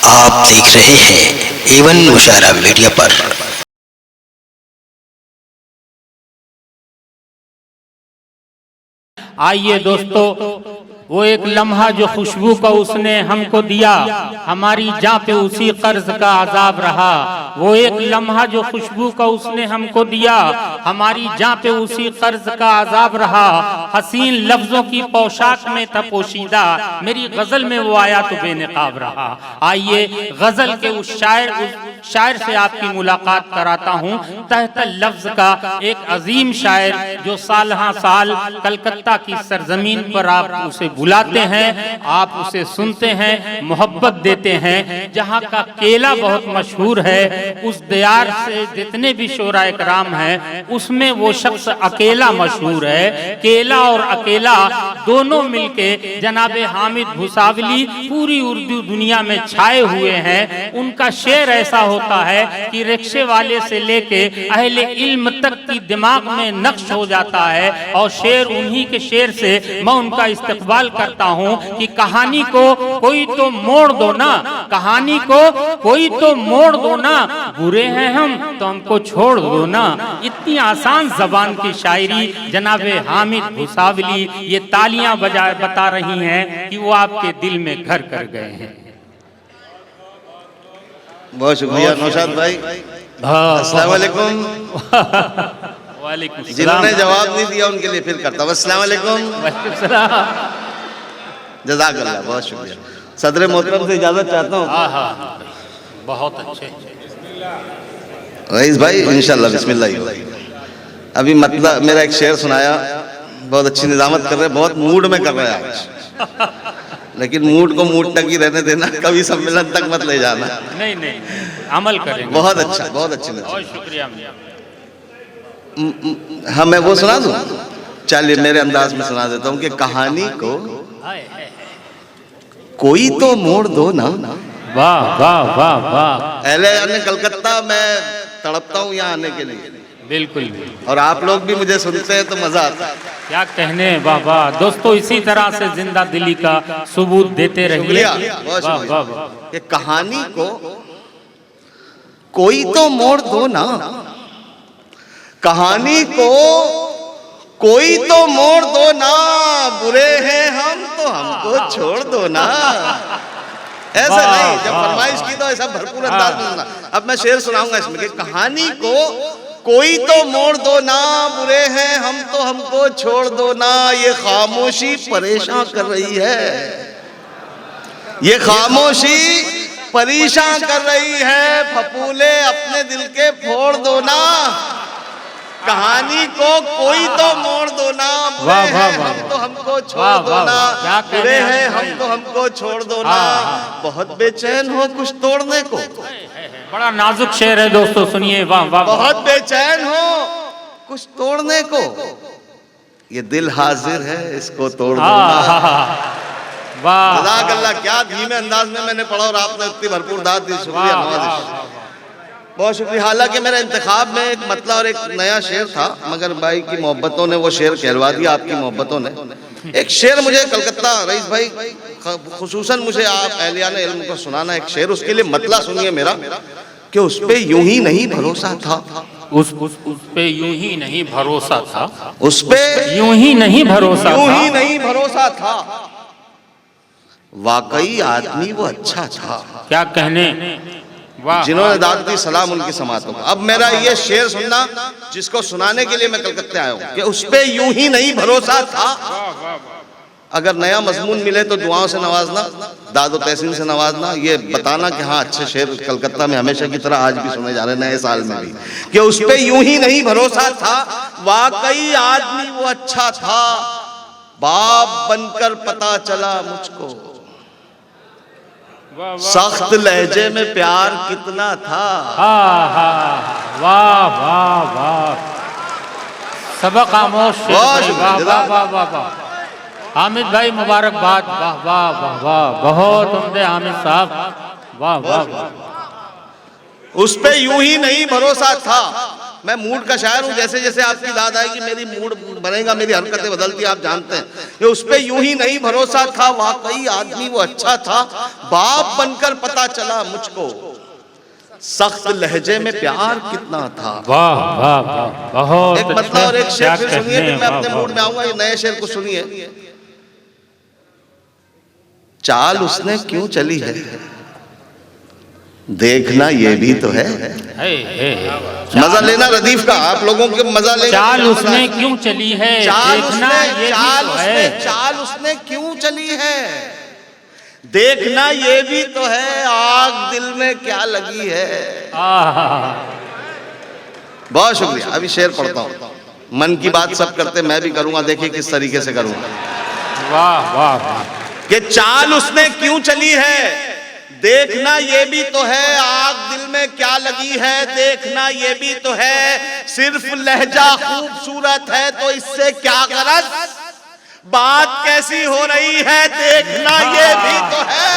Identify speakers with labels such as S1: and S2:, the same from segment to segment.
S1: आप देख रहे हैं एवन मुशायरा मीडिया पर।
S2: आइए दोस्तों, वो एक लम्हा जो खुशबू का उसने हमको दिया, हमारी जान पे उसी कर्ज का अजाब रहा। वो एक लम्हा जो खुशबू का उसने हमको दिया, हमारी जान पे उसी कर्ज का अजाब रहा। हसीन लफ्जों की पोशाक में था पोशीदा, मेरी गजल में वो आया तो बेनकाब रहा। आइए गजल के उस शायर से आपकी मुलाकात कराता हूँ। तहत लफ्ज का एक अजीम शायर जो साल हाँ साल कलकत्ता की सरजमीन पर आप उसे बुलाते हैं, आप उसे सुनते हैं, मोहब्बत देते हैं। जहाँ का केला बहुत मशहूर है, उस दियार से जितने भी शोरा इकराम हैं, उसमें वो शख्स अकेला मशहूर है। केला और अकेला दोनों मिलके जनाबे हामिद भुसावली पूरी उर्दू दुनिया में छाए हुए हैं। उनका शेर ऐसा होता है कि रिक्शे वाले से लेके अहले इल्म तक की दिमाग में नक्श हो जाता है। और शेर उन्हीं के शेर से मैं उनका इस्तकबाल करता हूँ कि कहानी को कोई तो मोड़ दो ना, कहानी को कोई तो मोड़ दो ना, बुरे हैं हम तो हमको छोड़ दो ना। इतनी आसान जबान की शायरी जनाबे हामिद भुसावली ये तालियां बता रही हैं कि वो आपके दिल में घर कर गए हैं।
S3: बहुत शुक्रिया नौशाद भाई। अस्सलाम वालेकुम।
S2: वालेकुम सलाम।
S3: जिन्होंने जवाब नहीं दिया उनके लिए फिर करता हूँ। अस्सलाम वालेकुम।
S2: वालेकुम सलाम।
S3: जज़ाकल्लाह, बहुत शुक्रिया। सदर मोहतरम से इजाजत चाहता हूँ।
S2: हाँ, बहुत अच्छे
S3: रईस भाई इंशाल्लाह बिस्मिल्लाह। अभी मतलब मेरा एक शेर सुनाया, बहुत अच्छी निजामत कर रहे हैं, बहुत मूड में कर रहे हैं आज। लेकिन मूड को मूड तक ही रहने देना, कभी सम्मेलन तक मत ले जाना।
S2: नहीं, अमल करेंगे।
S3: बहुत अच्छा, बहुत अच्छी।
S2: बहुत शुक्रिया।
S3: हाँ, मैं वो सुना दूँ? चलिए मेरे अंदाज में सुना देता हूँ कि कहानी को कोई तो मोड़ दो ना।
S2: वाह वाह वाह वाह।
S3: अहले कलकत्ता मैं तड़पता हूँ यहाँ आने के लिए।
S2: बिल्कुल।
S3: और आप लोग भी मुझे सुनते हैं तो मजा आता है।
S2: क्या कहने, वाह वाह। दोस्तों इसी तरह से जिंदा दिली का सबूत देते रहिए। वाह वाह।
S3: कि कहानी को कोई तो मोड़ दो ना, कहानी को कोई तो मोड़ दो ना, बुरे हैं हम तो हमको छोड़ दो ना। ऐसा नहीं, जब फरमाइश की तो ऐसा भरपूर अंदाज में सुना। अब मैं शेर सुनाऊंगा इसमें कि कहानी को कोई तो मोड़ दो ना, बुरे हैं हम तो हमको छोड़ दो ना। ये खामोशी परेशान कर रही है, ये खामोशी परेशान कर रही है। फपूले अपने दिल के फोड़ दो ना, कहानी को कोई तो मोड़ दो ना। बुरे हैं हम तो हमको छोड़ दो ना, बुरे हैं हम तो हमको छोड़ दो ना। बहुत बेचैन हो कुछ तोड़ने को।
S2: बड़ा नाजुक शेर है दोस्तों, सुनिए। वाह वाह।
S3: बहुत बेचैन हो कुछ तोड़ने को, ये दिल हाजिर है इसको तोड़ दो ना।
S2: वाह।
S3: जज़ाकल्लाह, क्या धीमे अंदाज में मैंने पढ़ा और आपने इतनी भरपूर दाद दी। शुक्रिया नवाज़िश, बहुत शुक्रिया। हालांकि मेरे इंतखाब में एक मतलब और एक नया शेर था, मगर भाई की मोहब्बतों ने वो शेर कहलवा दिया, आपकी मोहब्बतों ने। एक शेर मुझे कलकत्ता रईस भाई खुसूसन मुझे आप अहलियान इल्म को सुनाना एक शेर। उसके लिए मतला सुनिए मेरा कि उस पे यूं ही नहीं भरोसा था,
S2: उस पे यूं ही नहीं भरोसा था,
S3: उस पे
S2: यूं ही नहीं भरोसा,
S3: यूं ही नहीं भरोसा था। वाकई आदमी वो अच्छा था।
S2: क्या कहने, वाह।
S3: जिन्होंने दाद दी सलाम उनकी समातों को। अब मेरा ये शेर सुनना, जिसको सुनाने के लिए मैं कलकत्ते आया हूँ, कि उस पे यूं ही नहीं भरोसा था। अगर नया मजमून मिले तो दुआओं से नवाजना, दादो तहसीन से नवाजना, ये बताना कि हाँ अच्छे शेर कलकत्ता में हमेशा की तरह आज भी सुने जा रहे, नए साल में भी, कि उस पे यूं ही नहीं भरोसा था। वाकई आदमी वो अच्छा था, बाप बनकर पता चला मुझको, सख्त लहजे में प्यार कितना था।
S2: वाह वाह वाह। सबक आमोश। वाह वाह वाह वाह। हामिद भाई मुबारकबाद। वाह वाह वाह वाह, बहुत उम्दे हामिद साहब। वाह वाह वाह।
S3: उस पे यूं ही नहीं भरोसा था, मैं मूड का शायर हूँ, जैसे जैसे आपकी दाद आएगी मेरी मूड बनेगा, मेरी हरकतें बदलती, आप जानते हैं। ये उस पे यूं ही नहीं भरोसा था, वाकई आदमी वो अच्छा था, बाप बनकर पता चला मुझको, सख्त लहजे में प्यार कितना था।
S2: वाह वाह वाह, बहुत
S3: एक मतलब और एक शेर फिर सुनिए, फिर मैं अपने मूड में आऊंगा। ये नए शेर को सुनिए। चाल उसने क्यों चली है, देखना ये भी तो है। मजा लेना रदीफ का, आप लोगों के मजा लेना।
S2: चाल उसने क्यों चली है, देखना ये भी तो है।
S3: चाल उसने क्यों चली है, देखना ये भी तो है, आग दिल में क्या लगी है। बहुत शुक्रिया। अभी शेर पढ़ता हूँ। मन की बात सब करते, मैं भी करूंगा, देखिए किस तरीके से करूंगा।
S2: वाह वाह वाह।
S3: कि चाल उसने क्यों चली है, देखना ये भी तो है, आग दिल में क्या लगी है, देखना ये भी तो है, सिर्फ लहजा खूबसूरत है तो इससे क्या गरज, बात कैसी हो रही है, देखना ये भी तो है।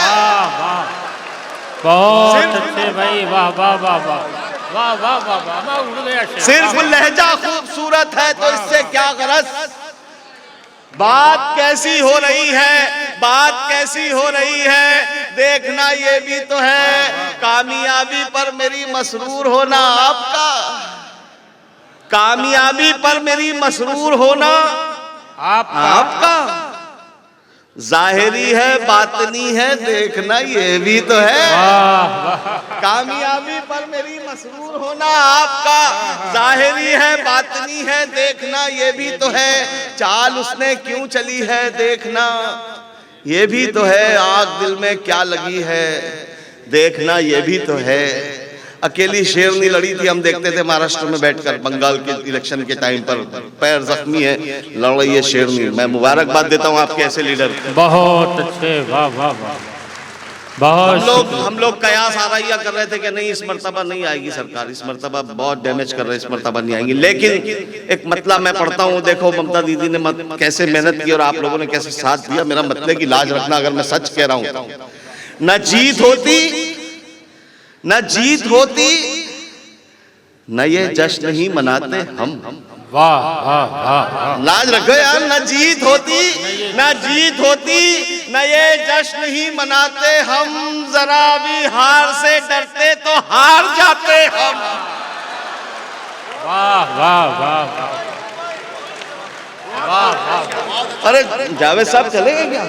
S2: बहुत अच्छे भाई, वाह वाह वाह वाह वाह वाह वाह वाह, उड़ गया शेर।
S3: सिर्फ लहजा खूबसूरत है तो इससे क्या गरज, बात कैसी हो रही है, बात कैसी हो रही है, देखना ये भी तो है, कामयाबी पर मेरी मसरूर होना आपका, कामयाबी पर मेरी मसरूर होना आपका, जाहिरी है बातनी है, देखना ये भी तो है। कामयाबी पर मेरी मसरूर होना आपका, जाहिरी है बातनी है, देखना ये भी तो है, चाल उसने क्यों चली है, देखना ये भी तो है, आग दिल में क्या लगी है, देखना ये भी तो है। अकेली शेरनी लड़ी थी, हम देखते थे महाराष्ट्र में बैठकर, बंगाल के इलेक्शन के टाइम पर, पैर जख्मी है, लड़ रही है शेरनी। मैं मुबारकबाद देता हूँ आपके ऐसे लीडर।
S2: बहुत अच्छे, वाह वाह वाह, बहुत।
S3: हम लोग कयास आराइया कर रहे थे कि नहीं इस मर्तबा नहीं आएगी सरकार, इस मर्तबा बहुत डैमेज कर रहे, इस मर्तबा नहीं आएंगी। लेकिन एक मतलब मैं पढ़ता हूँ, देखो ममता दीदी ने कैसे मेहनत की और आप लोगों ने कैसे साथ दिया। मेरा मतलब की लाज रखना, अगर मैं सच कह रहा हूँ, न जीत होती न जीत होती न ये जश्न ही मनाते हम।
S2: वाह वाह वाह,
S3: लाज रखो यार। न जीत होती न जीत होती न ये जश्न ही मनाते हम, जरा भी हार से डरते तो हार जाते हम।
S2: वाह वाह वाह वाह।
S3: अरे जावेद साहब चलेंगे क्या?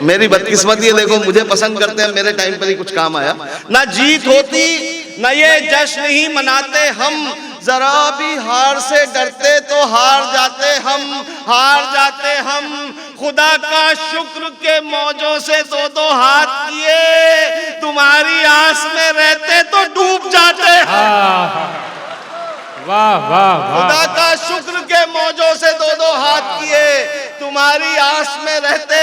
S3: मेरी बदकिस्मती है, देखो मुझे पसंद करते हैं, मेरे टाइम पर ही कुछ काम आया। ना जीत होती न ये जश्न ही मनाते हम, जरा भी हार से डरते तो हार जाते हम, हार जाते हम। खुदा का शुक्र के मौजों से दो दो हाथ किए, तुम्हारी आस में रहते तो डूब जाते हम।
S2: वाह वाह वाह।
S3: खुदा का शुक्र के मौजों से दो दो हाथ किए, तुम्हारी आस में रहते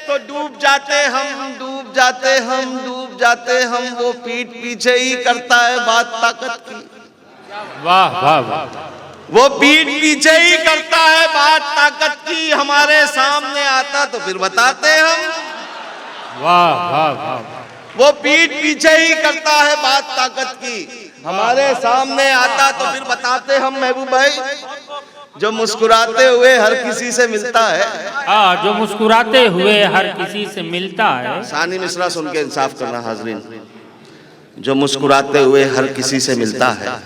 S3: तो डूब जाते हम, डूब जाते हम, डूब जाते हम। वो पीठ पीछे ही करता है बात ताकत की।
S2: वाह वाह वाह।
S3: वो पीठ पीछे ही करता है बात ताकत की, हमारे सामने आता तो फिर बताते हम।
S2: वाह वाह वाह।
S3: वो पीठ पीछे ही करता है बात ताकत की, हमारे सामने आता तो फिर बताते हम। महबूब भाई, जो मुस्कुराते हुए हर किसी से मिलता है,
S2: जो मुस्कुराते हुए हर किसी से मिलता है।
S3: सानी मिश्रा सुन के इंसाफ करना हाजरीन। जो मुस्कुराते हुए हर किसी से मिलता है,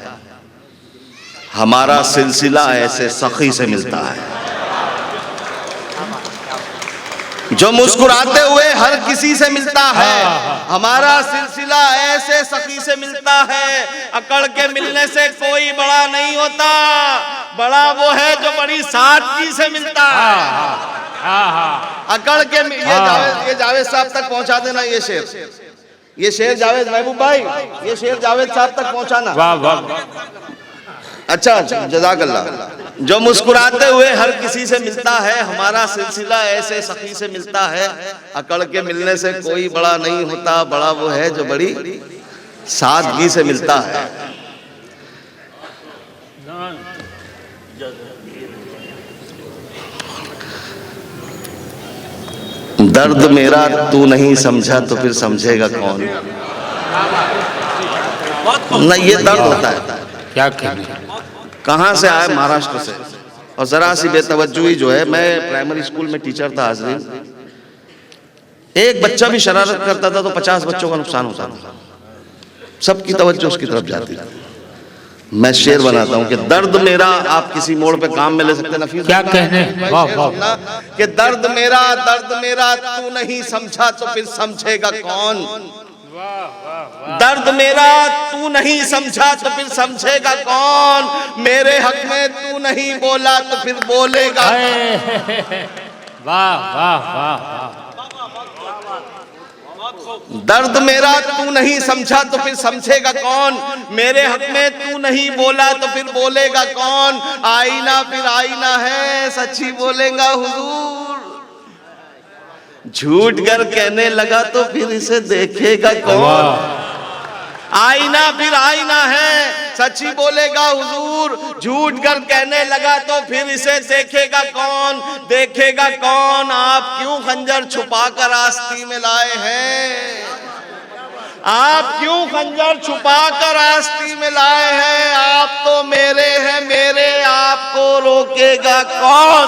S3: हमारा सिलसिला ऐसे सखी से मिलता है। जो मुस्कुराते हुए हर किसी से मिलता है, हमारा सिलसिला ऐसे सखी से मिलता है। अकड़ के मिलने से कोई बड़ा नहीं होता, बड़ा वो है जो बड़ी सादगी से मिलता है। अकड़ के ये जावेद साहब तक पहुंचा देना ये शेर। ये शेर जावेद, महबूब भाई ये शेर जावेद साहब तक पहुंचाना।
S2: वाह वाह।
S3: अच्छा, जज़ाकल्लाह। जो मुस्कुराते हुए हर किसी से मिलता है, हमारा सिलसिला ऐसे सखी से मिलता है। अकड़ के मिलने से कोई बड़ा नहीं होता, बड़ा वो है जो बड़ी सादगी से मिलता है। दर्द मेरा तू नहीं समझा तो फिर समझेगा कौन। ना ये दर्द होता है।
S2: क्या कहने।
S3: कहाँ से आए? महाराष्ट्र से। और जरा सी बेतवज्जुही जो है, मैं प्राइमरी स्कूल में टीचर था हाजरीन, एक बच्चा भी शरारत करता था तो 50 बच्चों का नुकसान होता था, सबकी तवज्जो उसकी तरफ जाती थी। मैं शेर बनाता हूँ कि दर्द मेरा आप किसी मोड़ पे काम में ले सकते हैं नफीस।
S2: क्या कहने, वाह वाह।
S3: कि दर्द मेरा तू नहीं समझा तो फिर समझेगा कौन। दर्द मेरा तू नहीं समझा तो फिर समझेगा कौन। मेरे हक में तू नहीं बोला तो फिर बोलेगा।
S2: वाह वाह वाह।
S3: दर्द मेरा तू नहीं समझा तो फिर समझेगा कौन। मेरे हक में तू नहीं बोला तो फिर बोलेगा कौन। आईना फिर आईना है, सच्ची बोलेगा हुजूर। झूठ कर कहने लगा तो फिर इसे देखेगा कौन। आईना फिर आईना है, सच्ची बोलेगा हुजूर। झूठ कर कहने लगा तो फिर इसे देखेगा कौन। देखेगा कौन। आप क्यों खंजर छुपा कर आस्ती में लाए हैं। आप क्यों खंजर छुपा कर आस्ती में लाए हैं। आप तो मेरे हैं मेरे, आपको रोकेगा कौन।